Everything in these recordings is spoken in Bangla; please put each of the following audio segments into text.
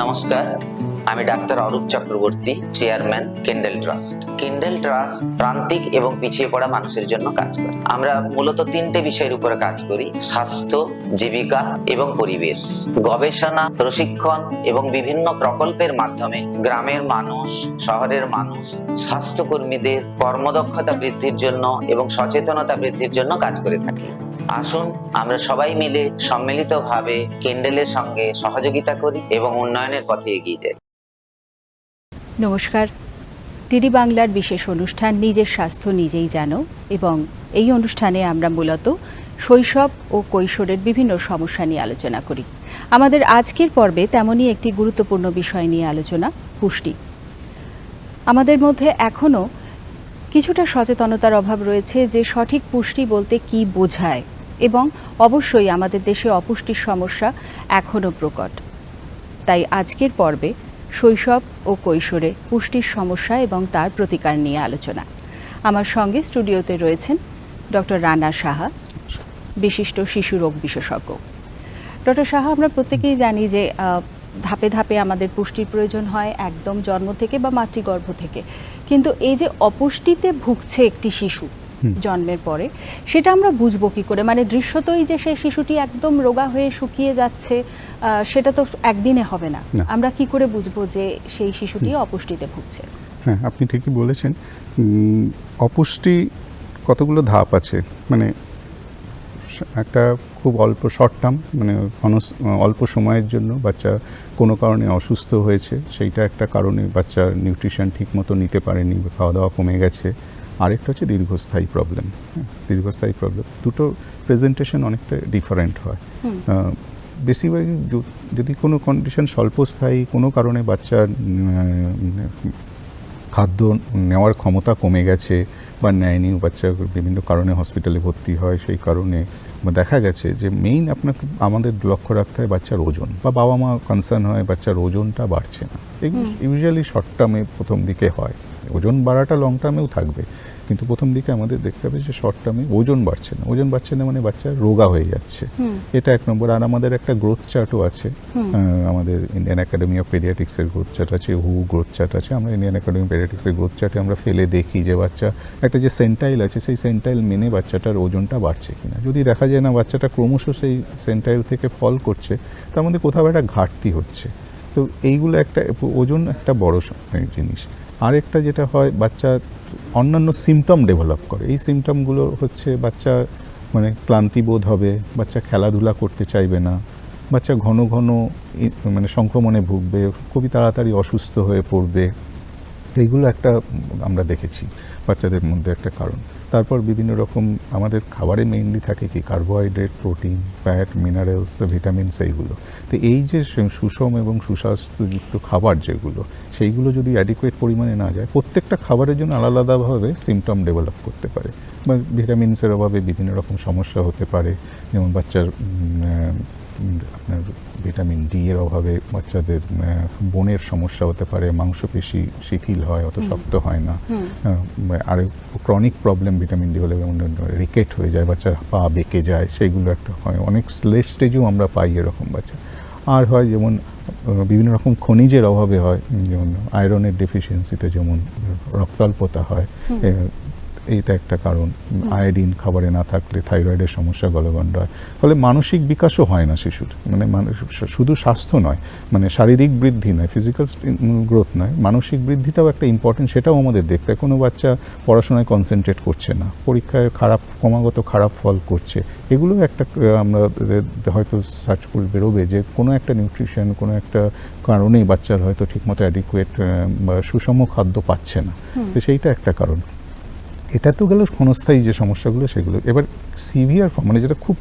নমস্কার, আমি doctor Arup Chakraborty, chairman Kendell trust. Kendell trust প্রান্তিক এবং পিছিয়ে পড়া মানুষের জন্য কাজ করে। আমরা মূলত তিনটে বিষয়ের উপরে কাজ করি: স্বাস্থ্য, জীবিকা এবং পরিবেশ। গবেষণা, প্রশিক্ষণ এবং বিভিন্ন প্রকল্পের মাধ্যমে গ্রামের মানুষ, শহরের মানুষ, স্বাস্থ্যকর্মীদের কর্মদক্ষতা বৃদ্ধির জন্য এবং সচেতনতা বৃদ্ধির জন্য কাজ করে থাকি। আসুন আমরা সবাই মিলে সম্মিলিতভাবে কেন্ডেলের সঙ্গে সহযোগিতা করি এবং উন্নয়নের পথে এগিয়ে যাই। নমস্কার, ডিডি বাংলার বিশেষ অনুষ্ঠান নিজের স্বাস্থ্য নিজেই জানো, এবং এই অনুষ্ঠানে আমরা মূলত শৈশব ও কৈশোরের বিভিন্ন সমস্যা নিয়ে আলোচনা করি। আমাদের আজকের পর্বে তেমনই একটি গুরুত্বপূর্ণ বিষয় নিয়ে আলোচনা, পুষ্টি। আমাদের মধ্যে এখনও কিছুটা সচেতনতার অভাব রয়েছে যে সঠিক পুষ্টি বলতে কি বোঝায়, এবং অবশ্যই আমাদের দেশে অপুষ্টির সমস্যা এখনও প্রকট। তাই আজকের পর্বে শৈশব ও কৈশোরে পুষ্টির সমস্যা এবং তার প্রতিকার নিয়ে আলোচনা। আমার সঙ্গে স্টুডিওতে রয়েছেন ডক্টর রানা সাহা, বিশিষ্ট শিশু রোগ বিশেষজ্ঞ। ডক্টর সাহা, আমরা প্রত্যেকেই জানি যে ধাপে ধাপে আমাদের পুষ্টির প্রয়োজন হয় একদম জন্ম থেকে বা মাতৃগর্ভ থেকে, কিন্তু এই যে অপুষ্টিতে ভুগছে একটি শিশু জন্মের পরে, সেটা আমরা বুঝবো কি করে? মানে দৃশ্যতই যে সেই শিশুটি একদম রোগা হয়ে শুকিয়ে যাচ্ছে, সেটা তো একদিনে হবে না। আমরা কি করে বুঝবো যে সেই শিশুটি অপুষ্টিতে ভুগছে? হ্যাঁ, আপনি ঠিকই বলেছেন। অপুষ্টি কতগুলো ধাপ আছে। মানে একটা খুব অল্প শর্ট টার্ম, মানে অল্প সময়ের জন্য বাচ্চা কোনো কারণে অসুস্থ হয়েছে, সেইটা একটা কারণে বাচ্চা নিউট্রিশন ঠিক মতো নিতে পারেনি, খাওয়া দাওয়া কমে গেছে। আরেকটা হচ্ছে দীর্ঘস্থায়ী প্রবলেম। দীর্ঘস্থায়ী প্রবলেম দুটো প্রেজেন্টেশন অনেকটা ডিফারেন্ট হয়। বেশিরভাগই যদি কোনো কন্ডিশন স্বল্পস্থায়ী, কোনো কারণে বাচ্চার খাদ্য নেওয়ার ক্ষমতা কমে গেছে বা নেয়নি, বাচ্চা বিভিন্ন কারণে হসপিটালে ভর্তি হয়, সেই কারণে দেখা গেছে যে মেইন আপনাকে আমাদের লক্ষ্য রাখতে হয় বাচ্চার ওজন, বা বাবা মা কনসার্ন হয় বাচ্চার ওজনটা বাড়ছে না। এগুলো ইউজুয়ালি শর্ট টার্মে প্রথম দিকে হয়। ওজন বাড়াটা লং টার্মেও থাকবে, কিন্তু প্রথম দিকে আমাদের দেখতে হবে যে শর্ট টার্মে ওজন বাড়ছে না। ওজন বাড়ছে না মানে বাচ্চা রোগা হয়ে যাচ্ছে, এটা এক নম্বর। আর আমাদের একটা গ্রোথ চার্টও আছে, আমাদের ইন্ডিয়ান একাডেমি অফ পেডিয়াট্রিক্সের গ্রোথ চার্ট আছে, হু গ্রোথ চার্ট আছে। আমরা ইন্ডিয়ান একাডেমি অফ পেডিয়াট্রিক্সের গ্রোথ চার্টে আমরা ফেলে দেখি যে বাচ্চা একটা যে সেন্টাইল আছে, সেই সেন্টাইল মেনে বাচ্চাটার ওজনটা বাড়ছে কিনা। যদি দেখা যায় না বাচ্চাটা ক্রমশ সেই সেন্টাইল থেকে ফল করছে, তার মধ্যে কোথাও একটা ঘাটতি হচ্ছে। তো এইগুলো একটা, ওজন একটা বড় জিনিস। আরেকটা যেটা হয়, বাচ্চা অন্যান্য সিমটম ডেভেলপ করে। এই সিমটমগুলো হচ্ছে বাচ্চা মানে ক্লান্তি বোধ হবে, বাচ্চা খেলাধুলা করতে চাইবে না, বাচ্চা ঘন ঘন মানে সংক্রমণে ভুগবে, খুবই তাড়াতাড়ি অসুস্থ হয়ে পড়বে। এইগুলো একটা আমরা দেখেছি বাচ্চাদের মধ্যে একটা কারণ। তারপর বিভিন্ন রকম আমাদের খাবারে মেইনলি থাকে কি carbohydrate, protein, fat, minerals, vitamins, এইগুলো। তো এই যে সুষম এবং সুস্বাস্থ্যযুক্ত খাবার যেগুলো, সেইগুলো যদি অ্যাডিকুয়েট পরিমাণে না যায়, প্রত্যেকটা খাবারের জন্য আলাদা আলাদাভাবে সিমটম ডেভেলপ করতে পারে। বা ভিটামিনসের অভাবে বিভিন্ন রকম সমস্যা হতে পারে, যেমন বাচ্চার আপনার ভিটামিন ডি এর অভাবে বাচ্চাদের বোনের সমস্যা হতে পারে, মাংসপেশি শিথিল হয়, অত শক্ত হয় না। আর ক্রনিক প্রবলেম ভিটামিন ডি হলে যেমন রিকেট হয়ে যায়, বাচ্চার পা বেঁকে যায়, সেইগুলো একটা হয়। অনেক লেট স্টেজেও আমরা পাই এরকম বাচ্চা। আর হয় যেমন বিভিন্ন রকম খনিজের অভাবে হয়, যেমন আয়রনের ডেফিসিয়েন্সিতে যেমন রক্তাল্পতা হয়, এইটা একটা কারণ। আয়োডিন খাবারে না থাকলে থাইরয়েডের সমস্যা, গলগণ্ড হয়। ফলে মানসিক বিকাশও হয় না শিশুর। মানে শুধু স্বাস্থ্য নয়, মানে শারীরিক বৃদ্ধি নয়, ফিজিক্যাল গ্রোথ নয়, মানসিক বৃদ্ধিটাও একটা ইম্পর্টেন্ট, সেটাও আমাদের দেখতে হয়। কোনো বাচ্চা পড়াশোনায় কনসেন্ট্রেট করছে না, পরীক্ষায় ক্রমাগত খারাপ ফল করছে, এগুলো একটা আমরা হয়তো সার্চ করে বেরোবে যে কোনো একটা নিউট্রিশন, কোনো একটা কারণেই বাচ্চার হয়তো ঠিকমতো অ্যাডিকুয়েট বা সুষম খাদ্য পাচ্ছে না। তো সেইটা একটা কারণ। এটা তো গেল ক্ষণস্থায়ী যে সমস্যাগুলো, সেগুলো। এবার সিভিয়ার ফর্ম, মানে যেটা খুব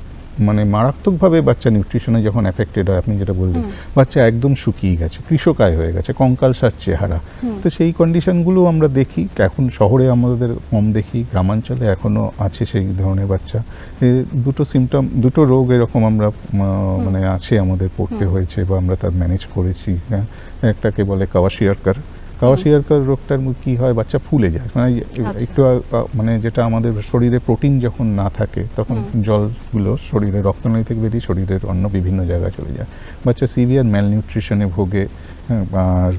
মানে মারাত্মকভাবে বাচ্চা নিউট্রিশনে যখন অ্যাফেক্টেড হয়, আপনি যেটা বললেন, বাচ্চা একদম শুকিয়ে গেছে, কৃশকায় হয়ে গেছে, কঙ্কালসার চেহারা। তো সেই কন্ডিশনগুলো আমরা দেখি। এখন শহরে আমাদের কম দেখি, গ্রামাঞ্চলে এখনও আছে সেই ধরনের বাচ্চা। দুটো সিমটম, দুটো রোগ এরকম আমরা মানে আছে, আমাদের পড়তে হয়েছে বা আমরা তার ম্যানেজ করেছি। একটাকে বলে কাওয়াশিয়ারকার, কাওয়াশিয়ারকার রোগটার কি হয়, বাচ্চা ফুলে যায়, মানে একটু মানে যেটা আমাদের শরীরে প্রোটিন যখন না থাকে তখন জলগুলো শরীরে রক্তনালী থেকে বেরিয়ে শরীরের অন্য বিভিন্ন জায়গায় চলে যায়, বাচ্চা সিভিয়ার ম্যালনিউট্রিশনে ভোগে, আর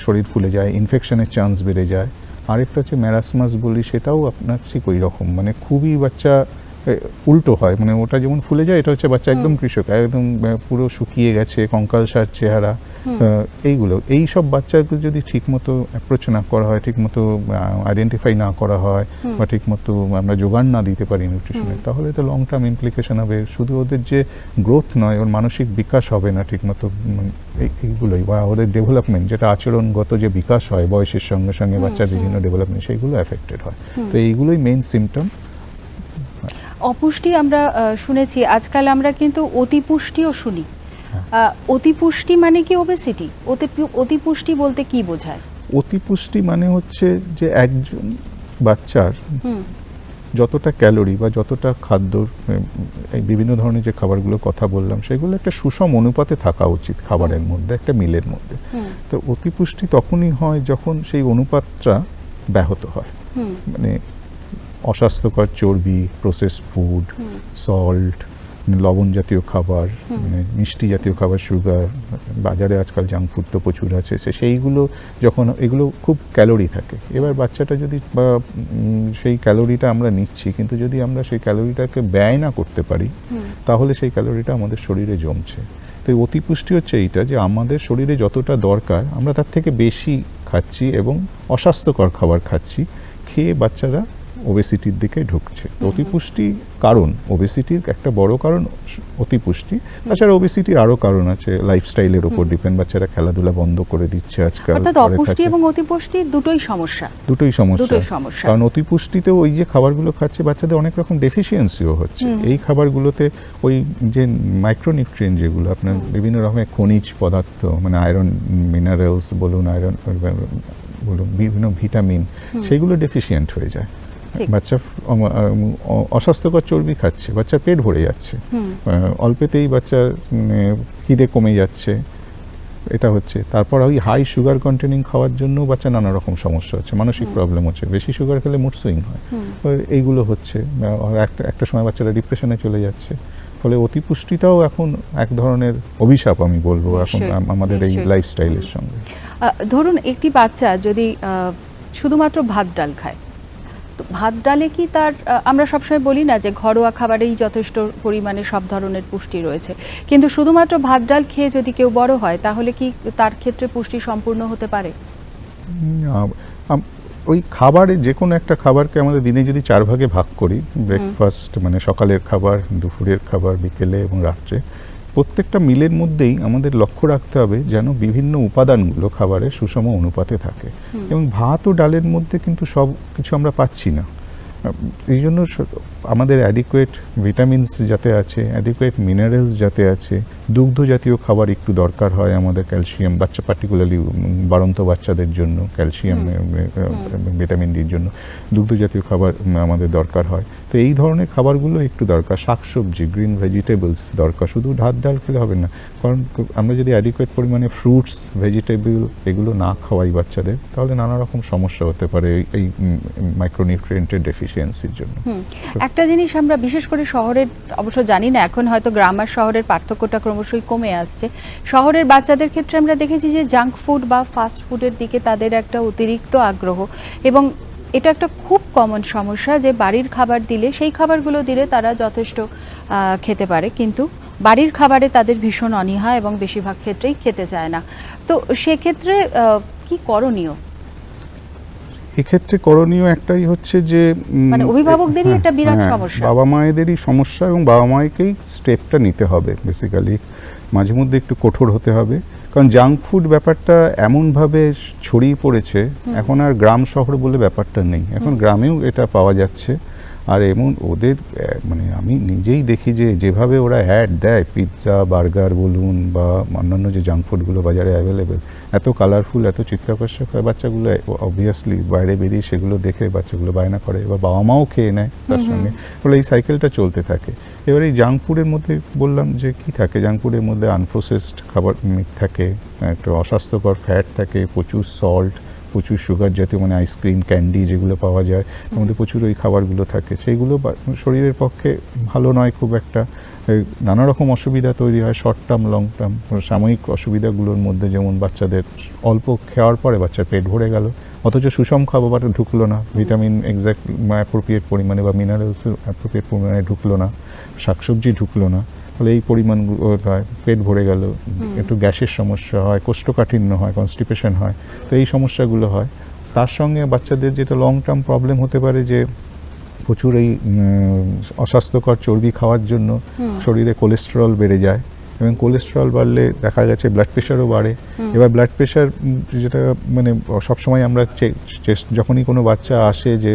শরীর ফুলে যায়, ইনফেকশনের চান্স বেড়ে যায়। আরেকটা হচ্ছে ম্যারাসমাস বলি, সেটাও আপনার ঠিক ওই রকম, মানে খুবই বাচ্চা উল্টো হয়, মানে ওটা যেমন ফুলে যায়, এটা হচ্ছে বাচ্চা একদম কৃষক, একদম পুরো শুকিয়ে গেছে, কঙ্কালসার চেহারা। এই সব বাচ্চাকে যদি ঠিকমতো অ্যাপ্রোচ না করা হয়, ঠিকমতো আইডেন্টিফাই না করা হয়, বা ঠিকমতো আমরা যোগান না দিতে পারি নিউট্রিশনের, তাহলে তো লং টার্ম ইমপ্লিকেশন হবে। শুধু ওদের যে গ্রোথ নয়, ওর মানসিক বিকাশ হবে না ঠিকমতো, এইগুলোই, বা ওদের ডেভেলপমেন্ট, যেটা আচরণগত যে বিকাশ হয় বয়সের সঙ্গে সঙ্গে বাচ্চার বিভিন্ন ডেভেলপমেন্ট, সেইগুলো এফেক্টেড হয়। তো এইগুলোই মেইন সিমটম। অপুষ্টি আমরা শুনেছি, আজকাল আমরা কিন্তু অতিপুষ্টিও শুনি। অতিপুষ্টি মানে কি ওবেসিটি? অতিপুষ্টি বলতে কি বোঝায়? অতিপুষ্টি মানে হচ্ছে যে একজন বাচ্চার যতটা ক্যালোরি বা যতটা খাদ্য, এই বিভিন্ন ধরনের যে খাবারগুলোর কথা বললাম, সেগুলো একটা সুষম অনুপাতে থাকা উচিত খাবারের মধ্যে, একটা মিলের মধ্যে। তো অতিপুষ্টি তখনই হয় যখন সেই অনুপাতটা ব্যাহত হয়, মানে অস্বাস্থ্যকর চর্বি, প্রসেস ফুড, সল্ট, লবণ জাতীয় খাবার, মানে মিষ্টি জাতীয় খাবার, সুগার, বাজারে আজকাল জাঙ্ক ফুড তো প্রচুর আছে, সেইগুলো যখন, এগুলো খুব ক্যালোরি থাকে। এবার বাচ্চাটা যদি সেই ক্যালোরিটা আমরা নিচ্ছি, কিন্তু যদি আমরা সেই ক্যালোরিটাকে ব্যয় না করতে পারি, তাহলে সেই ক্যালোরিটা আমাদের শরীরে জমছে। তো অতিপুষ্টি হচ্ছে এইটা, যে আমাদের শরীরে যতটা দরকার আমরা তার থেকে বেশি খাচ্ছি এবং অস্বাস্থ্যকর খাবার খাচ্ছি, খেয়ে বাচ্চারা ওবেসিটির দিকে ঢুকছে। অতিপুষ্টি কারণ, ওবেসিটির একটা বড় কারণ অতিপুষ্টি। তাছাড়া ওবেসিটির আরও কারণ আছে, লাইফস্টাইলের উপর ডিপেন্ড, বাচ্চারা খেলাধুলা বন্ধ করে দিচ্ছে আজকাল। অর্থাৎ অপুষ্টি এবং অতিপুষ্টি দুটোই সমস্যা। দুটোই সমস্যা, কারণ অতিপুষ্টিতে ওই যে খাবারগুলো খাচ্ছে বাচ্চাদের অনেক রকম ডেফিসিয়েন্সিও হচ্ছে। এই খাবারগুলোতে ওই যে মাইক্রোনিউট্রিয়েন্ট, যেগুলো আপনার বিভিন্ন রকমের খনিজ পদার্থ, মানে আয়রন, মিনারেলস বলুন, আয়রন বলুন, বিভিন্ন ভিটামিন, সেইগুলো ডেফিসিয়েন্ট হয়ে যায়। বাচ্চা অস্বাস্থ্যকর চর্বি খাচ্ছে, বাচ্চার পেট ভরে যাচ্ছে, অল্পেতেই বাচ্চার খিদে কমে যাচ্ছে, এটা হচ্ছে। তারপর ওই হাই সুগার কন্টেনিং খাওয়ার জন্য বাচ্চা নানা রকম সমস্যা হচ্ছে, মানসিক প্রবলেম হচ্ছে, বেশি সুগার খেলে মুড সুইং হয়, এইগুলো হচ্ছে। একটা সময় বাচ্চারা ডিপ্রেশনে চলে যাচ্ছে। ফলে অতিপুষ্টিটাও এখন এক ধরনের অভিশাপ আমি বলবো এখন আমাদের এই লাইফস্টাইলের সঙ্গে। ধরুন একটি বাচ্চা যদি শুধুমাত্র ভাত ডাল খায়, তো ভাত ডালে কি তার, আমরা সবসময় বলি না যে ঘরোয়া খাবারেই যথেষ্ট পরিমাণে সব ধরনের পুষ্টি রয়েছে, কিন্তু শুধুমাত্র ভাত ডাল খেয়ে যদি কেউ বড় হয়, তাহলে কি তার ক্ষেত্রে পুষ্টি সম্পূর্ণ হতে পারে? ওই খাবারে, যে কোনো একটা খাবারকে আমাদের দিনে যদি 4 ভাগে ভাগ করি, ব্রেকফাস্ট মানে সকালের খাবার, দুপুরের খাবার, বিকেলে এবং রাত্রে, প্রত্যেকটা মিলের মধ্যেই আমাদের লক্ষ্য রাখতে হবে যেন বিভিন্ন উপাদানগুলো খাবারের সুষম অনুপাতে থাকে। এবং ভাত ও ডালের মধ্যে কিন্তু সব কিছু আমরা পাচ্ছি না, এই জন্য আমাদের অ্যাডিকুয়েট ভিটামিনস যাতে আছে, অ্যাডিকুয়েট মিনারেলস যাতে আছে, দুগ্ধ জাতীয় খাবার একটু দরকার হয় আমাদের, ক্যালসিয়াম, বাচ্চা পার্টিকুলারলি বাড়ন্ত বাচ্চাদের জন্য ক্যালসিয়াম, ভিটামিন ডির জন্য দুগ্ধ জাতীয় খাবার আমাদের দরকার হয়। তো এই ধরনের খাবারগুলো একটু দরকার, শাকসবজি, গ্রিন ভেজিটেবলস দরকার, শুধু ভাত ডাল খেলে হবে না। কারণ আমরা যদি অ্যাডিকুয়েট পরিমাণে ফ্রুটস, ভেজিটেবল এগুলো না খাওয়াই বাচ্চাদের, তাহলে নানা রকম সমস্যা হতে পারে এই মাইক্রোনিউট্রিয়েন্টের ডেফিসিয়েন্সির জন্য। একটা জিনিস আমরা বিশেষ করে শহরের, অবশ্য জানি না এখন হয়তো গ্রাম আর শহরের পার্থক্যটা ক্রমশই কমে আসছে, শহরের বাচ্চাদের ক্ষেত্রে আমরা দেখেছি যে জাঙ্ক ফুড বা ফাস্ট ফুডের দিকে তাদের একটা অতিরিক্ত আগ্রহ, এবং এটা একটা খুব কমন সমস্যা যে বাড়ির খাবার দিলে, সেই খাবারগুলো দিলে তারা যথেষ্ট খেতে পারে, কিন্তু বাড়ির খাবারে তাদের ভীষণ অনীহা এবং বেশিরভাগ ক্ষেত্রেই খেতে চায় না। তো সেক্ষেত্রে কি করণীয়? এক্ষেত্রে করণীয় একটাই হচ্ছে যে মানে অভিভাবকদেরই একটা বিরাট সমস্যা, বাবা মায়েদেরই সমস্যা, এবং বাবা মায়েকেই স্টেপটা নিতে হবে বেসিক্যালি, মাঝে মধ্যে একটু কঠোর হতে হবে। কারণ জাঙ্ক ফুড ব্যাপারটা এমনভাবে ছড়িয়ে পড়েছে, এখন আর গ্রাম শহর বলে ব্যাপারটা নেই, এখন গ্রামেও এটা পাওয়া যাচ্ছে। আর এমন ওদের মানে আমি নিজেই দেখি যে যেভাবে ওরা অ্যাড দেয়, পিৎজা, বার্গার বলুন বা অন্যান্য যে জাঙ্ক ফুডগুলো বাজারে অ্যাভেলেবেল, এত কালারফুল, এত চিত্তাকর্ষক হয়, বাচ্চাগুলো অবভিয়াসলি বাইরে বেরিয়ে সেগুলো দেখে বাচ্চাগুলো বায়না করে, বা বাবা মাও খেয়ে নেয় তার সঙ্গে, ফলে এই সাইকেলটা চলতে থাকে। এবার এই জাঙ্ক ফুডের মধ্যে বললাম যে কি থাকে, জাঙ্ক ফুডের মধ্যে আনপ্রসেসড খাবার থাকে, একটা অস্বাস্থ্যকর ফ্যাট থাকে, প্রচুর সল্ট, প্রচুর সুগার জাতীয় মানে আইসক্রিম ক্যান্ডি যেগুলো পাওয়া যায় তার মধ্যে প্রচুর ওই খাবারগুলো থাকে, সেইগুলো শরীরের পক্ষে ভালো নয় খুব একটা। নানা রকম অসুবিধা তৈরি হয় শর্ট টার্ম লং টার্ম। সাময়িক অসুবিধাগুলোর মধ্যে যেমন বাচ্চাদের অল্প খাওয়ার পরে বাচ্চার পেট ভরে গেল, অথচ সুষম খাবার ঢুকলো না, ভিটামিন এক্স্যাক্ট অ্যাপ্রোপ্রিয়েট পরিমাণে বা মিনারেলস অ্যাপ্রোপ্রিয়েট পরিমাণে ঢুকলো না, শাকসবজি ঢুকলো না, ফলে এই পরিমাণগুলো হয়, পেট ভরে গেল, একটু গ্যাসের সমস্যা হয়, কোষ্ঠকাঠিন্য হয়, কনস্টিপেশন হয়, তো এই সমস্যাগুলো হয়। তার সঙ্গে বাচ্চাদের যেটা লং টার্ম প্রবলেম হতে পারে যে প্রচুর এই অস্বাস্থ্যকর চর্বি খাওয়ার জন্য শরীরে কোলেস্টেরল বেড়ে যায়, এবং কোলেস্টেরল বাড়লে দেখা গেছে ব্লাড প্রেশারও বাড়ে। এবার ব্লাড প্রেশার যেটা মানে সবসময় আমরা যখনই কোনো বাচ্চা আসে যে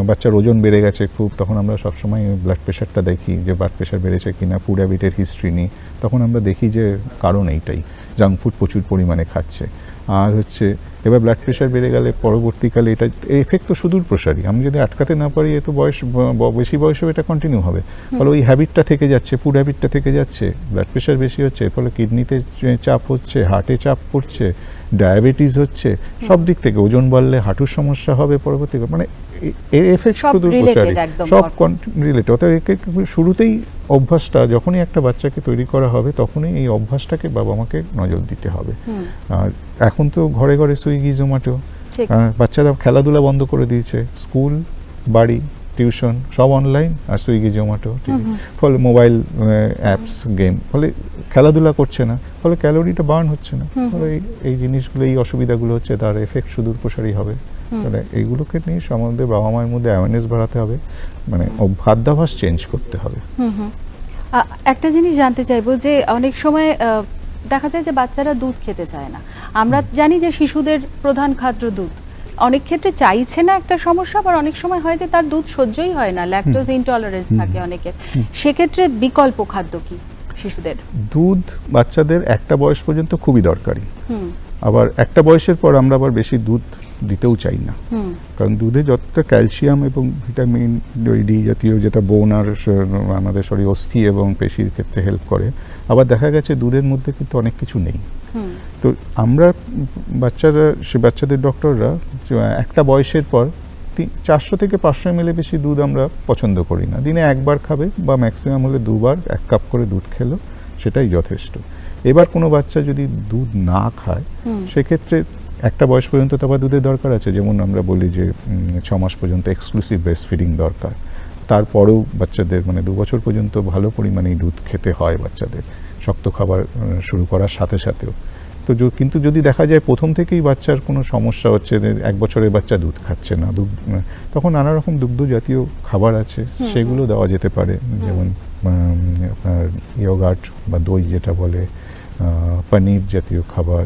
বাচ্চার ওজন বেড়ে গেছে খুব, তখন আমরা সবসময় ব্লাড প্রেশারটা দেখি যে ব্লাড প্রেশার বেড়েছে কিনা, ফুড হ্যাবিটের হিস্ট্রি নিই, তখন আমরা দেখি যে কারণ এইটাই, জাঙ্ক ফুড প্রচুর পরিমাণে খাচ্ছে। আর হচ্ছে এবার ব্লাড প্রেশার বেড়ে গেলে পরবর্তীকালে এটা এফেক্ট তো সুদূর প্রসারী, আমি যদি আটকাতে না পারি এ তো বেশি বয়সেও এটা কন্টিনিউ হবে। ফলে ওই হ্যাবিটটা থেকে যাচ্ছে, ফুড হ্যাবিটটা থেকে যাচ্ছে, ব্লাড প্রেশার বেশি হচ্ছে, ফলে কিডনিতে চাপ হচ্ছে, হার্টে চাপ পড়ছে, ডায়াবেটিস হচ্ছে, সব দিক থেকে ওজন বাড়লে হাঁটুর সমস্যা হবে পরবর্তীকালে, মানে এর এফেক্ট সুদূর প্রসারী, সব রিলেটেড। অর্থাৎ একে শুরুতেই অভ্যাসটা যখনই একটা বাচ্চাকে তৈরি করা হবে তখনই এই অভ্যাসটাকে বাবা মাকে নজর দিতে হবে। আর এখন তো ঘরে ঘরে সুইগি জোম্যাটো, বাচ্চারা খেলাধুলা বন্ধ করে দিয়েছে, স্কুল বাড়ি টিউশন সব অনলাইন, আর সুইগি জোম্যাটো, ফলে মোবাইল অ্যাপস গেম, ফলে খেলাধুলা করছে না, ফলে ক্যালোরিটা বার্ন হচ্ছে না, ফলে এই জিনিসগুলো এই অসুবিধাগুলো হচ্ছে, তার এফেক্ট সুদূর প্রসারী হবে। তাহলে এইগুলোকে নিয়ে আমাদের বাবা মায়ের মধ্যে অ্যাওয়ারনেস বাড়াতে হবে, মানে খাদ্যাভ্যাস চেঞ্জ করতে হবে। একটা জিনিস জানতে চাইবো যে অনেক সময় দেখা যায় যে বাচ্চারা দুধ খেতে চায় না, আমরা জানি যে শিশুদের প্রধান খাদ্য দুধ, অনেক ক্ষেত্রে চাইছে না একটা সমস্যা, আবার অনেক সময় হয় যে তার দুধ সহ্যই হয় না, ল্যাকটোজ ইনটলারেন্স থাকে অনেকের, সেক্ষেত্রে বিকল্প খাদ্য কি শিশুদের? দুধ বাচ্চাদের একটা বয়স পর্যন্ত খুবই দরকারি, আবার একটা বয়সের পর আমরা আবার বেশি দুধ দিতেও চাই না, কারণ দুধে যতটা ক্যালসিয়াম এবং ভিটামিন ডি জাতীয় যেটা বোন আর আমাদের শরীর অস্থি এবং পেশির ক্ষেত্রে হেল্প করে, আবার দেখা গেছে দুধের মধ্যে কিন্তু অনেক কিছু নেই। তো আমরা বাচ্চাদের ডক্টররা একটা বয়সের পর 400 থেকে 500 ml বেশি দুধ আমরা পছন্দ করি না, দিনে একবার খাবে বা ম্যাক্সিমাম হলে দুবার 1 কাপ করে দুধ খেলো, সেটাই যথেষ্ট। এবার কোনো বাচ্চা যদি দুধ না খায় সেক্ষেত্রে একটা বয়স পর্যন্ত তো আবার দুধের দরকার আছে, যেমন আমরা বলি যে 6 মাস পর্যন্ত এক্সক্লুসিভ ব্রেস্ট ফিডিং দরকার, তারপরেও বাচ্চাদের মানে 2 বছর পর্যন্ত ভালো পরিমাণেই দুধ খেতে হয় বাচ্চাদের, শক্ত খাবার শুরু করার সাথে সাথেও। তো কিন্তু যদি দেখা যায় প্রথম থেকেই বাচ্চার কোনো সমস্যা হচ্ছে, 1 বছরের বাচ্চা দুধ খাচ্ছে না, তখন নানা রকম দুগ্ধ জাতীয় খাবার আছে, সেগুলো দেওয়া যেতে পারে, যেমন আপনার ইয়োগার্ট বা দই যেটা বলে, পনির জাতীয় খাবার,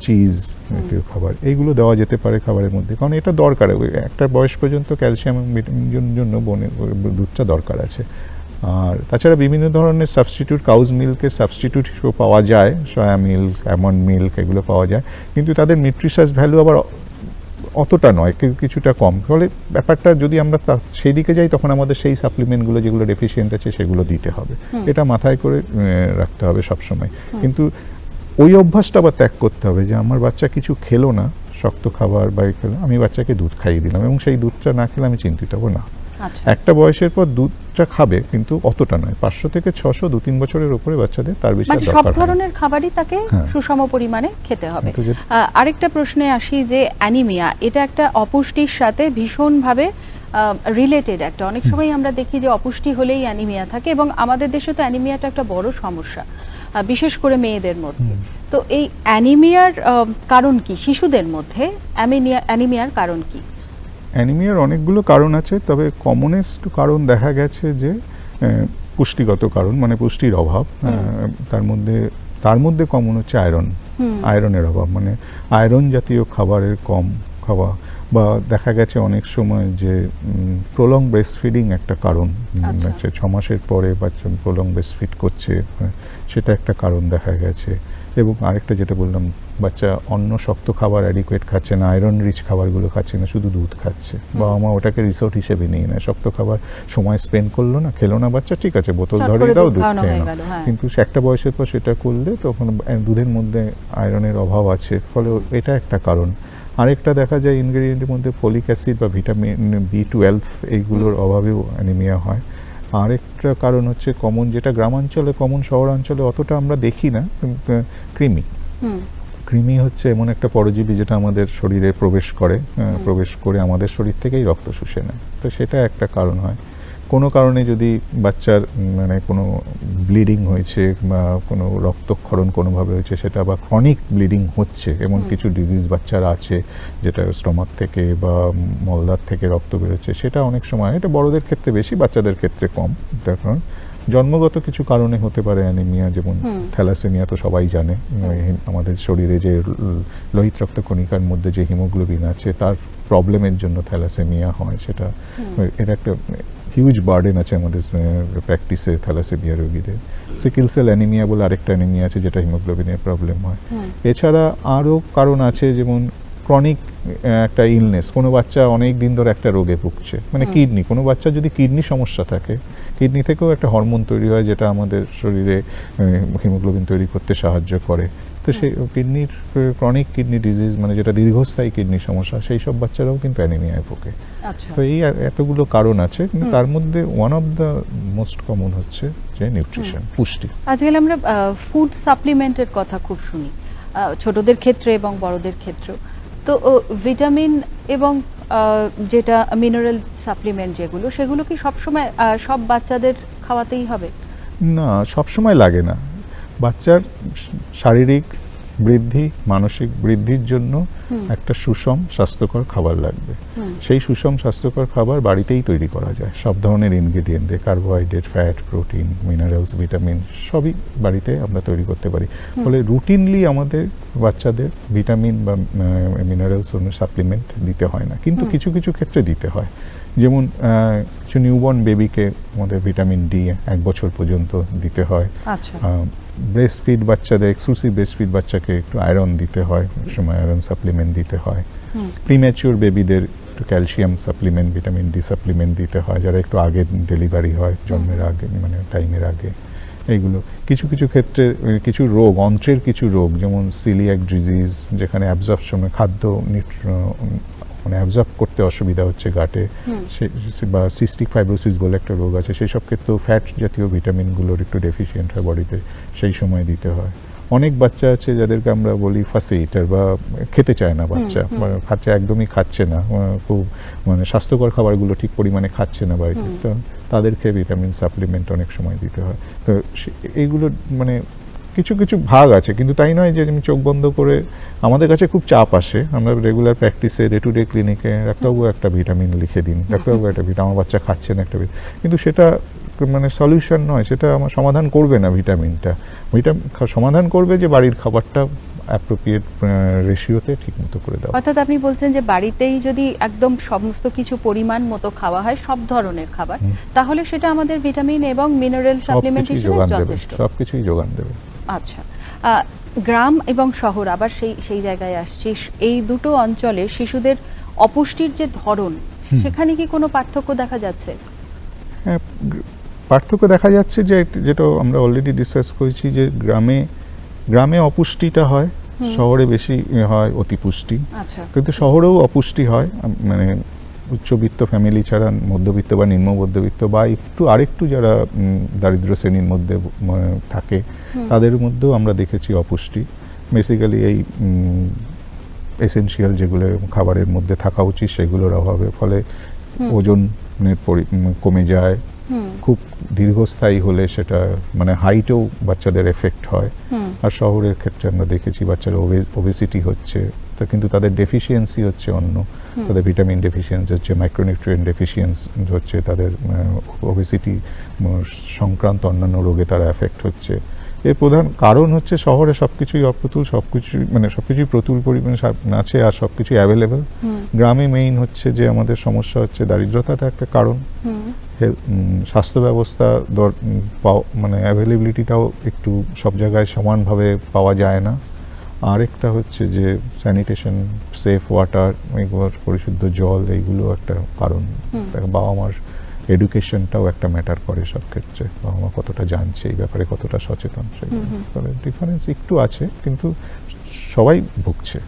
চিজ জাতীয় খাবার, এইগুলো দেওয়া যেতে পারে খাবারের মধ্যে, কারণ এটা দরকার, একটা বয়স পর্যন্ত ক্যালসিয়াম এবং ভিটামিনের জন্য দুধটা দরকার আছে। আর তাছাড়া বিভিন্ন ধরনের সাবস্টিটিউট, কাউজ মিল্কের সাবস্টিটিউট হিসেবে পাওয়া যায়, সয়া মিল্ক, অ্যালমন্ড মিল্ক, এগুলো পাওয়া যায়, কিন্তু তাদের নিউট্রিশাস ভ্যালু আবার অতটা নয়, কিছুটা কম, ফলে ব্যাপারটা যদি আমরা সেই দিকে যাই তখন আমাদের সেই সাপ্লিমেন্টগুলো যেগুলো ডেফিসিয়েন্ট আছে সেগুলো দিতে হবে, এটা মাথায় করে রাখতে হবে সবসময়। কিন্তু ওই অভ্যাসটা আবার ত্যাগ করতে হবে যে আমার বাচ্চা কিছু খেলো না, শক্ত খাবার বা খেলো, আমি বাচ্চাকে দুধ খাইয়ে দিলাম এবং সেই দুধটা না খেলে আমি চিন্তিত হবো না। একটা বয়সের পর দুধটা খাবে, কিন্তু অতটা নয়, 500 থেকে 600 2-3 বছরের উপরে বাচ্চাদের তার বেশি দরকার সব ধরনের খাবারই তাকে সুষম পরিমাণে খেতে হবে। আরেকটা প্রশ্নে আসি যে অ্যানিমিয়া, এটা একটা অপুষ্টির সাথে ভীষণভাবে রিলেটেড একটা, অনেক সময় আমরা দেখি যে অপুষ্টি হলেই অ্যানিমিয়া থাকে, এবং আমাদের দেশে তো অ্যানিমিয়াটা একটা বড় সমস্যা, বিশেষ করে মেয়েদের মধ্যে। তো এই অ্যানিমিয়ার কারণ কি শিশুদের মধ্যে, অ্যানিমিয়ার কারণ কি? অ্যানিমিয়ার অনেকগুলো কারণ আছে, তবে কমনেস্ট কারণ দেখা গেছে যে পুষ্টিগত কারণ, মানে পুষ্টির অভাব, তার মধ্যে কমন হচ্ছে আয়রনের অভাব, মানে আয়রন জাতীয় খাবারের কম খাওয়া, বা দেখা গেছে অনেক সময় যে প্রলং ব্রেস্ট ফিডিং একটা কারণ, 6 মাসের পরে বাচ্চা প্রলং ব্রেস্ট ফিড করছে, সেটা একটা কারণ দেখা গেছে। এবং আরেকটা যেটা বললাম, বাচ্চা অন্য শক্ত খাবার অ্যাডিকুয়েট খাচ্ছে না, আয়রন রিচ খাবারগুলো খাচ্ছে না, শুধু দুধ খাচ্ছে, বাবা মা ওটাকে রিসোর্ট হিসেবে নিয়ে নেয়, শক্ত খাবার সময় স্পেন্ড করলো না, খেলো না বাচ্চা, ঠিক আছে বোতল ধরে দাও দুধ খেয়ে নাও, কিন্তু একটা বয়সের পর সেটা করলে তখন দুধের মধ্যে আয়রনের অভাব আছে, ফলে এটা একটা কারণ। আরেকটা দেখা যায় ইনগ্রেডিয়েন্টের মধ্যে ফলিক অ্যাসিড বা ভিটামিন B12 এইগুলোর অভাবেও অ্যানিমিয়া হয়। আরেকটা কারণ হচ্ছে কমন, যেটা গ্রামাঞ্চলে কমন, শহরাঞ্চলে অতটা আমরা দেখি না, কৃমি। কৃমি হচ্ছে এমন একটা পরজীবী যেটা আমাদের শরীরে প্রবেশ করে আমাদের শরীর থেকেই রক্ত শুষে নেয়। তো সেটা একটা কারণ হয়। কোনো কারণে যদি বাচ্চার মানে কোনো ব্লিডিং হয়েছে বা কোনো রক্তক্ষরণ কোনোভাবে হয়েছে, সেটা বা ক্রনিক ব্লিডিং হচ্ছে, এমন কিছু ডিজিজ বাচ্চার আছে যেটা স্টমাক থেকে বা মলদার থেকে রক্ত বেরোচ্ছে, সেটা অনেক সময়, এটা বড়দের ক্ষেত্রে বেশি, বাচ্চাদের ক্ষেত্রে কম। তার কারণ জন্মগত কিছু কারণে হতে পারে অ্যানিমিয়া, যেমন থ্যালাসেমিয়া তো সবাই জানে, আমাদের শরীরে যে লোহিত রক্ত কণিকার মধ্যে যে হিমোগ্লোবিন আছে তার প্রবলেমের জন্য থ্যালাসেমিয়া হয়। সেটা এটা একটা হিউজ বার্ডেন আছে আমাদের প্র্যাকটিসে থ্যালাসেমিয়া রোগীদের। সিকেল সেল অ্যানিমিয়া বলে আরেকটা অ্যানিমিয়া আছে যেটা হিমোগ্লোবিনের প্রবলেম হয়। এছাড়া আরও কারণ আছে, যেমন ক্রনিক একটা ইলনেস, কোনো বাচ্চা অনেক দিন ধরে একটা রোগে ভুগছে, মানে কিডনি, কোনো বাচ্চা যদি কিডনি সমস্যা থাকে, কিডনি থেকেও একটা হরমোন তৈরি হয় যেটা আমাদের শরীরে হিমোগ্লোবিন তৈরি করতে সাহায্য করে। তো সেই কিডনির ক্রনিক কিডনি ডিজিজ, মানে যেটা দীর্ঘস্থায়ী কিডনি সমস্যা, সেই সব বাচ্চারাও কিন্তু অ্যানিমিয়ায় ভোগে। তো এই এতগুলো কারণ আছে, কিন্তু তার মধ্যে one of the most common হচ্ছে যে নিউট্রিশন, পুষ্টি। আজকাল আমরা ফুড সাপ্লিমেন্টের কথা খুব শুনি, ছোটদের ক্ষেত্রে এবং বড়দের ক্ষেত্রেও। তো ভিটামিন এবং যেটা মিনারেল সাপ্লিমেন্ট যেগুলো, সেগুলো কি সবসময় সব বাচ্চাদের খাওয়াতেই হবে? না, সবসময় লাগে না। বাচ্চার শারীরিক বৃদ্ধি, মানসিক বৃদ্ধির জন্য একটা সুষম স্বাস্থ্যকর খাবার লাগবে। সেই সুষম স্বাস্থ্যকর খাবার বাড়িতেই তৈরি করা যায়, সব ধরনের ইনগ্রেডিয়েন্ট দিয়ে, carbohydrate, fat, protein, minerals, vitamin সবই বাড়িতে আমরা তৈরি করতে পারি। ফলে রুটিনলি আমাদের বাচ্চাদের ভিটামিন বা মিনারেলস সাপ্লিমেন্ট দিতে হয় না, কিন্তু কিছু কিছু ক্ষেত্রে দিতে হয়। যেমন কিছু নিউবর্ন বেবিকে আমাদের ভিটামিন ডি 1 বছর পর্যন্ত দিতে হয়। ব্রেস্ট ফিড বাচ্চাদের, এক্সক্লুসিভ ব্রেস্ট ফিড বাচ্চাকে একটু আয়রন দিতে হয়, সময় আয়রন সাপ্লিমেন্ট দিতে হয়। প্রিম্যাচিওর বেবিদের একটু calcium supplement, vitamin D supplement দিতে হয়, যারা একটু আগে ডেলিভারি হয়, জন্মের আগে, মানে টাইমের আগে। এইগুলো কিছু কিছু ক্ষেত্রে কিছু রোগ, অন্ত্রের কিছু রোগ, যেমন সিলিয়াক ডিজিজ, যেখানে অ্যাবজর্পশন, খাদ্য মানে অ্যাবজর্ব করতে অসুবিধা হচ্ছে গাটে, বা সিস্টিক ফাইব্রোসিস বলে একটা রোগ আছে, সেই সব ক্ষেত্রেও ফ্যাট জাতীয় ভিটামিনগুলোর একটু ডেফিসিয়েন্ট হয় বডিতে, সেই সময় দিতে হয়। অনেক বাচ্চা আছে যাদেরকে আমরা বলি ফাসি ইটার, বা খেতে চায় না বাচ্চা, একদমই খাচ্ছে না, খুব মানে স্বাস্থ্যকর খাবারগুলো ঠিক পরিমাণে খাচ্ছে না বাড়িতে, তো তাদেরকে ভিটামিন সাপ্লিমেন্ট অনেক সময় দিতে হয়। তো এইগুলো মানে কিছু কিছু ভাগ আছে, কিন্তু তাই নয় যে আমি চোখ বন্ধ করে, আমাদের কাছে খুব চাপ আসে, আমরা রেগুলার প্র্যাকটিসে, ডে টু ডে ক্লিনিকে, ডাক্তারবাবু একটা ভিটামিন লিখে দিন, ডাক্তারবাবু একটা আমার বাচ্চা খাচ্ছে না একটা, কিন্তু সেটা মানে সলিউশন নয়, সেটা আমার সমাধান করবে না। ভিটামিনটা সমাধান করবে যে বাড়ির খাবারটা অ্যাপ্রোপ্রিয়েট রেশিওতে ঠিকমতো করে দাও। অর্থাৎ আপনি বলছেন যে বাড়িতেই যদি একদম সমস্ত কিছু পরিমাণ মতো খাওয়া হয়, সব ধরনের খাবার, তাহলে সেটা আমাদের ভিটামিন এবং মিনারেল সাপ্লিমেন্ট হিসেবে যথেষ্ট, সবকিছুই যোগান দেবে। আচ্ছা, গ্রাম এবং শহর, আবার সেই জায়গায় আসছি, এই দুটো অঞ্চলে শিশুদের অপুষ্টির যে ধরন, সেখানে কি কোনো পার্থক্য দেখা যাচ্ছে? হ্যাঁ, পার্থক্য দেখা যাচ্ছে, যে যেটা আমরা অলরেডি ডিসকাস করেছি, যে গ্রামে অপুষ্টিটা হয়, শহরে বেশি হয় অতিপুষ্টি। কিন্তু শহরেও অপুষ্টি হয়, মানে উচ্চবিত্ত ফ্যামিলি ছাড়া মধ্যবিত্ত বা নিম্ন মধ্যবিত্ত বা আরেকটু যারা দারিদ্র শ্রেণীর মধ্যে থাকে, তাদের মধ্যেও আমরা দেখেছি অপুষ্টি। বেসিক্যালি এই এসেনশিয়াল যেগুলো খাবারের মধ্যে থাকা উচিত সেগুলোর অভাবে, ফলে ওজনের কমে যায়, খুব দীর্ঘস্থায়ী হলে সেটা মানে হাইটেও বাচ্চাদের এফেক্ট হয়। আর শহরের ক্ষেত্রে আমরা দেখেছি বাচ্চারা ওবেসিটি হচ্ছে, তা কিন্তু তাদের ডেফিসিয়েন্সি হচ্ছে অন্য, তাদের ভিটামিন ডেফিসিয়েন্সি হচ্ছে, মাইক্রোনিউট্রিয়েন্ট ডেফিসিয়েন্সি হচ্ছে, তাদের ওবেসিটি সংক্রান্ত অন্যান্য রোগে তারা এফেক্ট হচ্ছে। এর প্রধান কারণ হচ্ছে শহরে সবকিছুই অপ্রতুল, সবকিছুই প্রতুল পরিমাণে আছে আর সবকিছুই অ্যাভেলেবেল। গ্রামে মেইন হচ্ছে যে আমাদের সমস্যা হচ্ছে দারিদ্রতাটা একটা কারণ, স্বাস্থ্য ব্যবস্থা মানে অ্যাভেলেবিলিটিটাও একটু সব জায়গায় সমানভাবে পাওয়া যায় না। আরেকটা হচ্ছে যে স্যানিটেশন, সেফ ওয়াটার, পরিশুদ্ধ জল, এইগুলো একটা কারণ। বাবা মার এডুকেশনটাও একটা ম্যাটার করে সব ক্ষেত্রে, বাবা মা কতটা জানছে এই ব্যাপারে, কতটা সচেতন, সেগুলো ডিফারেন্স একটু আছে, কিন্তু সবাই ভুগছে।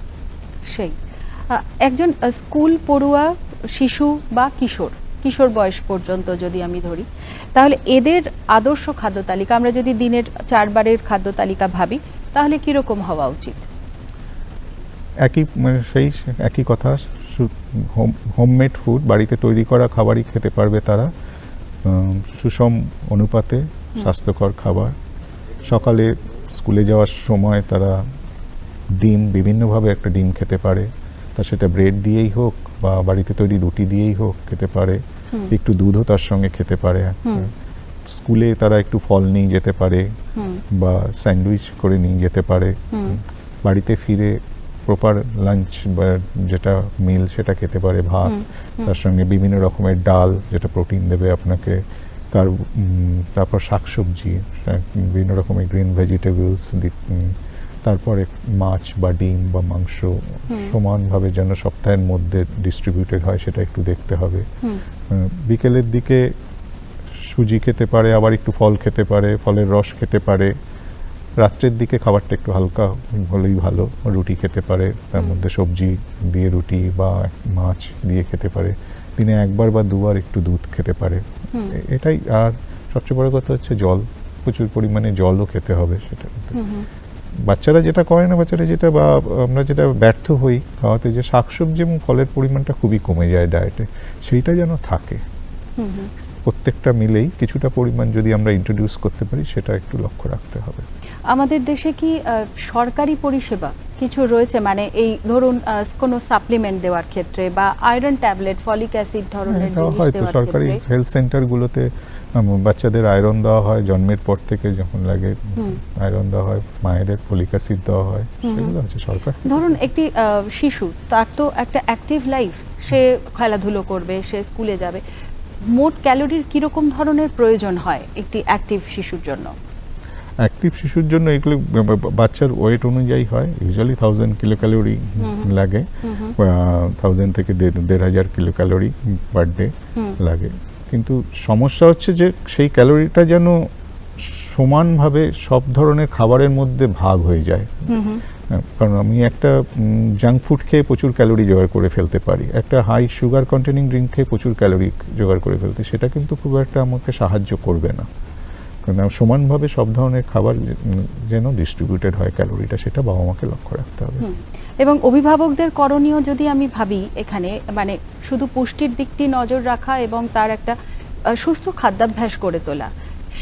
সেই একজন স্কুল পড়ুয়া শিশু বা কিশোর বয়স পর্যন্ত যদি আমি ধরি, তাহলে এদের আদর্শ খাদ্য তালিকা, আমরা যদি দিনের 4 বারের খাদ্য তালিকা ভাবি, তাহলে কিরকম হওয়া উচিত? সেই একই কথা, হোমমেড ফুড, বাড়িতে তৈরি করা খাবারই খেতে পারবে তারা, সুষম অনুপাতে স্বাস্থ্যকর খাবার। সকালে স্কুলে যাওয়ার সময় তারা ডিম, বিভিন্নভাবে একটা ডিম খেতে পারে, তা সেটা ব্রেড দিয়েই হোক বা বাড়িতে তৈরি রুটি দিয়েই হোক খেতে পারে, একটু দুধও তার সঙ্গে খেতে পারে। স্কুলে তারা একটু ফল নিয়ে যেতে পারে বা স্যান্ডউইচ করে নিয়ে যেতে পারে। বাড়িতে ফিরে প্রপার লাঞ্চ বা যেটা মিল সেটা খেতে পারে, ভাত, তার সঙ্গে বিভিন্ন রকমের ডাল যেটা প্রোটিন দেবে আপনাকে, তারপর শাকসবজি, বিভিন্ন রকমের গ্রিন ভেজিটেবলস, তারপরে মাছ বা ডিম বা মাংস সমানভাবে যেন সপ্তাহের মধ্যে ডিস্ট্রিবিউটেড হয় সেটা একটু দেখতে হবে। বিকেলের দিকে সুজি খেতে পারে, আবার একটু ফল খেতে পারে, ফলের রস খেতে পারে। রাত্রের দিকে খাবারটা একটু হালকা হলেই ভালো, রুটি খেতে পারে, তার মধ্যে সবজি দিয়ে রুটি বা মাছ দিয়ে খেতে পারে। দিনে 1 বার বা 2 বার একটু দুধ খেতে পারে, এটাই। আর সবচেয়ে বড় কথা হচ্ছে জল, প্রচুর পরিমাণে জলও খেতে হবে সেটা। বাচ্চারা যেটা করে না, বা আমরা যেটা ব্যর্থ হই খাওয়াতে, যে শাকসবজি এবং ফলের পরিমাণটা খুবই কমে যায় ডায়েটে, সেইটা যেন থাকে। প্রত্যেকটা মিলেই কিছুটা পরিমাণ যদি আমরা ইন্ট্রোডিউস করতে পারি, সেটা একটু লক্ষ্য রাখতে হবে। আমাদের দেশে কি সরকারি পরিষেবা কিছু রয়েছে, মানে এই ধরুন কোনো সাপ্লিমেন্ট দেওয়ার ক্ষেত্রে বা আয়রন ট্যাবলেট, ফলিক অ্যাসিড ধরনের জিনিস হয়তো দেওয়ার সরকারি ক্ষেত্রে? হেলথ সেন্টারগুলোতে বাচ্চাদের আয়রন দেওয়া হয়, জন্মের পর থেকে যখন লাগে আয়রন দেওয়া হয়, মায়েদের ফলিক অ্যাসিড দেওয়া হয়, সেগুলো আছে সরকার। ধরুন একটি শিশু, তার তো একটা অ্যাক্টিভ লাইফ, সে খেলাধুলো করবে, সে স্কুলে যাবে, মোট ক্যালোরির কিরকম ধরনের প্রয়োজন হয় একটি অ্যাক্টিভ শিশুর জন্য? অ্যাক্টিভ শিশুর জন্য এগুলো বাচ্চার ওয়েট অনুযায়ী হয়, ইউজুয়ালি 1000 কিলো ক্যালোরি লাগে, 1000 থেকে 1500 কিলো ক্যালোরি পার ডে লাগে। কিন্তু সমস্যা হচ্ছে যে সেই ক্যালোরিটা যেন সমানভাবে সব ধরনের খাবারের মধ্যে ভাগ হয়ে যায়। কারণ আমি একটা জাঙ্ক ফুড খেয়ে প্রচুর ক্যালোরি জোগাড় করে ফেলতে পারি, একটা হাই সুগার কন্টেনিং ড্রিঙ্ক খেয়ে প্রচুর ক্যালোরি জোগাড় করে ফেলতে, সেটা কিন্তু খুব একটা আমাকে সাহায্য করবে না। কারণ সমানভাবে সব ধরনের খাবার যেন ডিস্ট্রিবিউটেড হয় ক্যালোরিটা, সেটা বাবা মাকে লক্ষ্য রাখতে হবে। এবং অভিভাবকদের করণীয় যদি আমি ভাবি এখানে, মানে শুধু পুষ্টির দিকটি নজর রাখা এবং তার একটা সুস্থ খাদ্যাভ্যাস গড়ে তোলা,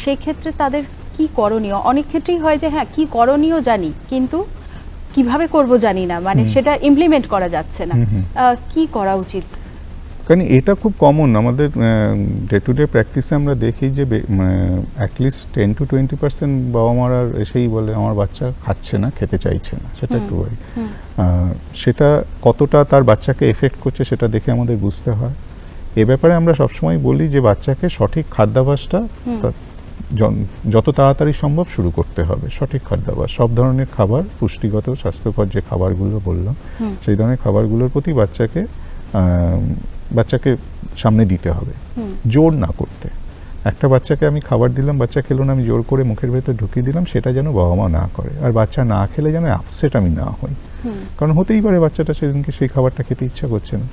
সেক্ষেত্রে তাদের কি করণীয়? অনেক ক্ষেত্রেই হয় যে হ্যাঁ কি করণীয় জানি, কিন্তু কিভাবে করব জানি না, মানে সেটা ইমপ্লিমেন্ট করা যাচ্ছে না। কি করা উচিত? কারণ এটা খুব কমন আমাদের ডে টু ডে প্র্যাকটিসে, আমরা দেখি যে অ্যাটলিস্ট 10 to 20% বাবা মারা এসেই বলে আমার বাচ্চা খাচ্ছে না, খেতে চাইছে না। সেটা একটু বলি, সেটা কতটা তার বাচ্চাকে এফেক্ট করছে সেটা দেখে আমাদের বুঝতে হয়। এ ব্যাপারে আমরা সবসময় বলি যে বাচ্চাকে সঠিক খাদ্যাভ্যাসটা যত তাড়াতাড়ি সম্ভব শুরু করতে হবে। সঠিক খাদ্যাভ্যাস, সব ধরনের খাবার, পুষ্টিগত স্বাস্থ্যকর যে খাবারগুলো বললাম, সেই ধরনের খাবারগুলোর প্রতি বাচ্চাকে সামনে দিতে হবে, জোর না করতে। একটা বাচ্চাকে আমি খাবার দিলাম, বাচ্চা খেলো না, আমি জোর করে মুখের ভেতর ঢুকিয়ে দিলাম, সেটা যেন বাবা মা না করে। আর বাচ্চা না খেলে যেন আপসেট আমি না হই, কারণ হতেই পারে বাচ্চাটা সেদিনকে সেই খাবারটা খেতে ইচ্ছা করছে না।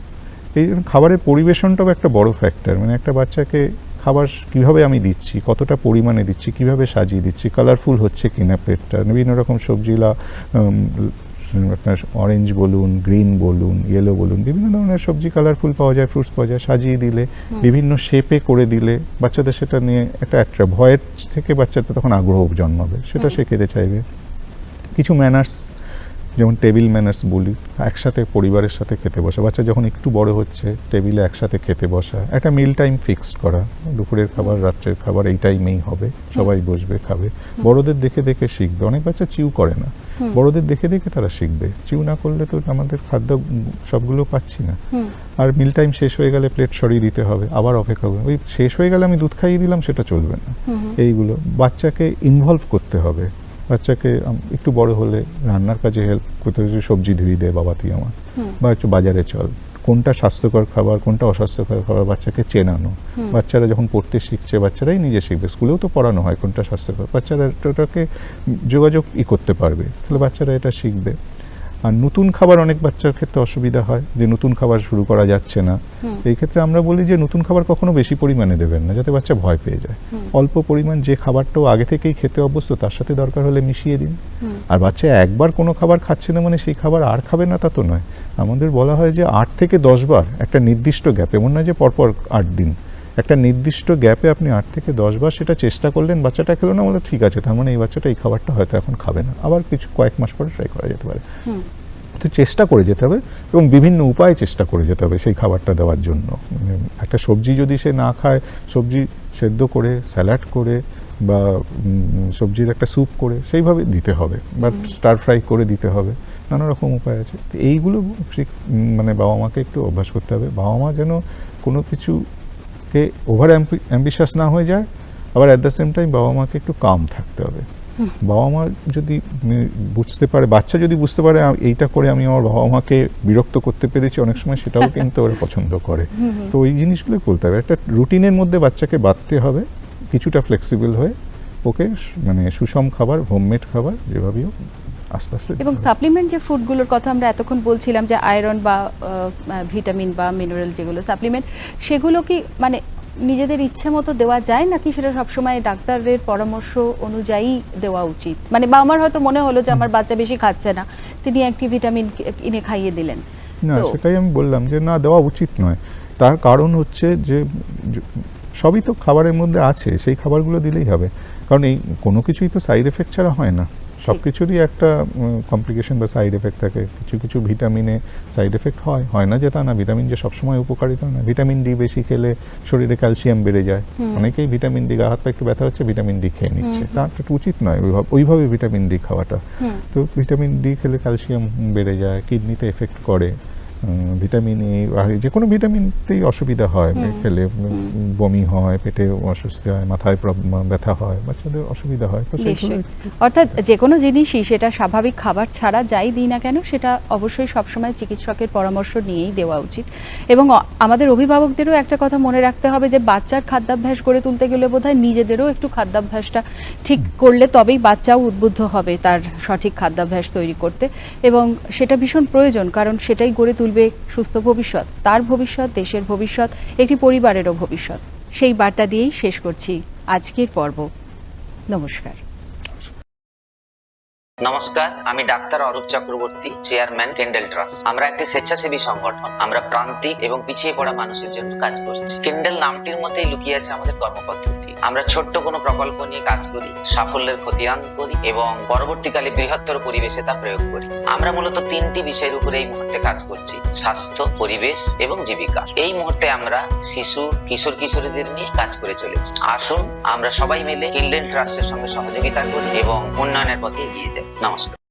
এই জন্য খাবারের পরিবেশনটাও একটা বড় ফ্যাক্টর। মানে একটা বাচ্চাকে খাবার কিভাবে আমি দিচ্ছি, কতটা পরিমাণে দিচ্ছি, কিভাবে সাজিয়ে দিচ্ছি, কালারফুল হচ্ছে কিনা প্লেটটা, বিভিন্ন রকম সবজি, আপনার অরেঞ্জ বলুন, গ্রিন বলুন, ইয়েলো বলুন, বিভিন্ন ধরনের সবজি কালারফুল পাওয়া যায়, ফ্রুটস পাওয়া যায়, সাজিয়ে দিলে, বিভিন্ন শেপে করে দিলে বাচ্চাদের সেটা নিয়ে একটা ভয়ের থেকে বাচ্চাটা তখন আগ্রহ জন্মাবে, সেটা সে খেতে চাইবে। কিছু ম্যানার্স, যেমন টেবিল ম্যানার্স বলি, একসাথে পরিবারের সাথে খেতে বসা, বাচ্চা যখন একটু বড় হচ্ছে টেবিলে একসাথে খেতে বসা, একটা মিল টাইম ফিক্সড করা, দুপুরের খাবার, রাত্রের খাবার এই টাইমেই হবে, সবাই বসবে খাবে। বড়দের দেখে দেখে শিখবে। অনেক বাচ্চা চিউ করে না, বড়দের দেখে দেখে তারা শিখবে। চিউ না করলে তো আমাদের খাদ্য সবগুলো পাচ্ছি না। আর মিল টাইম শেষ হয়ে গেলে প্লেট সরিয়ে দিতে হবে, আবার অপেক্ষা করবে। ওই শেষ হয়ে গেলে আমি দুধ খাইয়ে দিলাম, সেটা চলবে না। এইগুলো বাচ্চাকে ইনভলভ করতে হবে। বাচ্চাকে একটু বড় হলে রান্নার কাজে হেল্প করতে হবে, সবজি ধুয়ে দে বাবা তুই আমার, বা একটু বাজারে চল, কোনটা স্বাস্থ্যকর খাবার কোনটা অস্বাস্থ্যকর খাবার বাচ্চাকে চেনানো। বাচ্চারা যখন পড়তে শিখছে, বাচ্চারাই নিজে শিখবে, স্কুলেও তো পড়ানো হয় কোনটা স্বাস্থ্যকর, বাচ্চারা ওটাকে যোগাযোগ করতে পারবে, তাহলে বাচ্চারা এটা শিখবে। আর নতুন খাবার অনেক বাচ্চার ক্ষেত্রে অসুবিধা হয়, যে নতুন খাবার শুরু করা যাচ্ছে না। এই ক্ষেত্রে আমরা বলি যে নতুন খাবার কখনো বেশি পরিমাণে দেবেন না, যাতে বাচ্চা ভয় পেয়ে যায়। অল্প পরিমাণ যে খাবারটাও আগে থেকেই খেতে অভ্যস্ত তার সাথে দরকার হলে মিশিয়ে দিন। আর বাচ্চা একবার কোনো খাবার খাচ্ছে না মানে সেই খাবার আর খাবে না তা তো নয়। আমাদের বলা হয় যে 8 থেকে 10 বার একটা নির্দিষ্ট গ্যাপ, এমন নয় যে পরপর 8 দিন, একটা নির্দিষ্ট গ্যাপে আপনি 8 থেকে 10 বার সেটা চেষ্টা করলেন, বাচ্চাটা খেলো না বলে ঠিক আছে, তার মানে এই বাচ্চাটা এই খাবারটা হয়তো এখন খাবে না, আবার কিছু কয়েক মাস পরে ট্রাই করা যেতে পারে। তো চেষ্টা করে যেতে হবে এবং বিভিন্ন উপায়ে চেষ্টা করে যেতে হবে সেই খাবারটা দেওয়ার জন্য। মানে একটা সবজি যদি সে না খায়, সবজি সেদ্ধ করে, স্যালাড করে বা সবজির একটা স্যুপ করে সেইভাবে দিতে হবে, বা স্টার ফ্রাই করে দিতে হবে, নানা রকম উপায় আছে। তো এইগুলো মানে বাবা মাকে একটু অভ্যাস করতে হবে। বাবা মা যেন কোনো কিছুকে ওভার অ্যাম্বিশাস না হয়ে যায়, আবার অ্যাট দ্য সেম টাইম বাবা মাকে একটু কাম থাকতে হবে। বাবা মা যদি বুঝতে পারে, বাচ্চা যদি বুঝতে পারে এইটা করে আমি আমার বাবা মাকে বিরক্ত করতে পেরেছি, অনেক সময় সেটাও কিন্তু ওরা পছন্দ করে। তো ওই জিনিসগুলো বলতে হবে, একটা রুটিনের মধ্যে বাচ্চাকে বাঁধতে হবে, কিছুটা ফ্লেক্সিবল হয়ে ওকে মানে সুষম খাবার, হোমমেড খাবার যেভাবেই হোক আস্তে আস্তে। এবং সাপ্লিমেন্ট যে ফুডগুলোর কথা আমরা এতক্ষণ বলছিলাম, যে আয়রন বা ভিটামিন বা মিনারেল যেগুলো সাপ্লিমেন্ট, সেগুলো কি মানে নিজেদের ইচ্ছে মতো দেওয়া যায়, নাকি সেটা সবসময় ডাক্তারের পরামর্শ অনুযায়ী দেওয়া উচিত? মানে বা আমার হয়তো মনে হলো যে আমার বাচ্চা বেশি খাচ্ছে না, তিনি একটি ভিটামিন কিনে খাইয়ে দিলেন। না, সেটাই আমি বললাম যে না, দেওয়া উচিত নয়। তার কারণ হচ্ছে যে সবই তো খাবারের মধ্যে আছে, সেই খাবারগুলো দিলেই হবে। কারণ এই কোনো কিছুই তো সাইড এফেক্ট ছাড়া হয় না, সব কিছুরই একটা কমপ্লিকেশন বা সাইড এফেক্ট থাকে। কিছু কিছু ভিটামিনে সাইড এফেক্ট হয় না যে তা না, ভিটামিন যে সবসময় উপকারিতা না। ভিটামিন ডি বেশি খেলে শরীরে ক্যালসিয়াম বেড়ে যায়, অনেকেই ভিটামিন ডি, গা হাত পা একটু ব্যথা হচ্ছে ভিটামিন ডি খেয়ে নিচ্ছে, তা উচিত নয় ওইভাবে ভিটামিন ডি খাওয়াটা। তো ভিটামিন ডি খেলে ক্যালসিয়াম বেড়ে যায়, কিডনিতে এফেক্ট করে। ভিটামিন এ, যে কোনো ভিটামিনতেই অসুবিধা হয়, খেলে বমি হয়, পেটে অস্বস্তি হয়, মাথায় ব্যথা হয়, বাচ্চাদের অসুবিধা হয়। তো অর্থাৎ যে কোনো জিনিসই সেটা স্বাভাবিক খাবার ছাড়া যাই দিই না কেন, সেটা অবশ্যই সবসময় চিকিৎসকের পরামর্শ নিয়েই দেওয়া উচিত। এবং আমাদের অভিভাবকদেরও একটা কথা মনে রাখতে হবে যে বাচ্চার খাদ্যাভ্যাস গড়ে তুলতে গেলে বোধহয় নিজেদেরও একটু খাদ্যাভ্যাসটা ঠিক করলে তবেই বাচ্চাও উদ্বুদ্ধ হবে তার সঠিক খাদ্যাভ্যাস তৈরি করতে, এবং সেটা ভীষণ প্রয়োজন, কারণ সেটাই গড়ে তুলবে সুস্থ ভবিষ্যৎ, তার ভবিষ্যৎ, দেশের ভবিষ্যৎ, একটি পরিবারেরও ভবিষ্যৎ। সেই বার্তা দিয়েই শেষ করছি আজকের পর্ব। নমস্কার। নমস্কার, আমি doctor Arup Chakraborty, chairman Kendell trust. আমরা একটি স্বেচ্ছাসেবী সংগঠন। আমরা প্রান্তিক এবং পিছিয়ে পড়া মানুষের জন্য কাজ করছি। কেন্ডেল নামটির মধ্যেই লুকিয়ে আছে আমাদের কর্মপদ্ধতি। আমরা ছোট্ট কোনো প্রকল্প নিয়ে কাজ করি, সাফল্যের খতিয়ান করি এবং পরবর্তীকালে বৃহত্তর পরিবেশে তা প্রয়োগ করি। আমরা মূলত 3টি বিষয়ের উপরে এই মুহূর্তে কাজ করছি: স্বাস্থ্য, পরিবেশ এবং জীবিকা। এই মুহূর্তে আমরা শিশু, কিশোর কিশোরীদের নিয়ে কাজ করে চলেছি। আসুন আমরা সবাই মিলে কেন্ডেল ট্রাস্টের সঙ্গে সহযোগিতা করি এবং উন্নয়নের পথে এগিয়ে যাই। নমস্কার।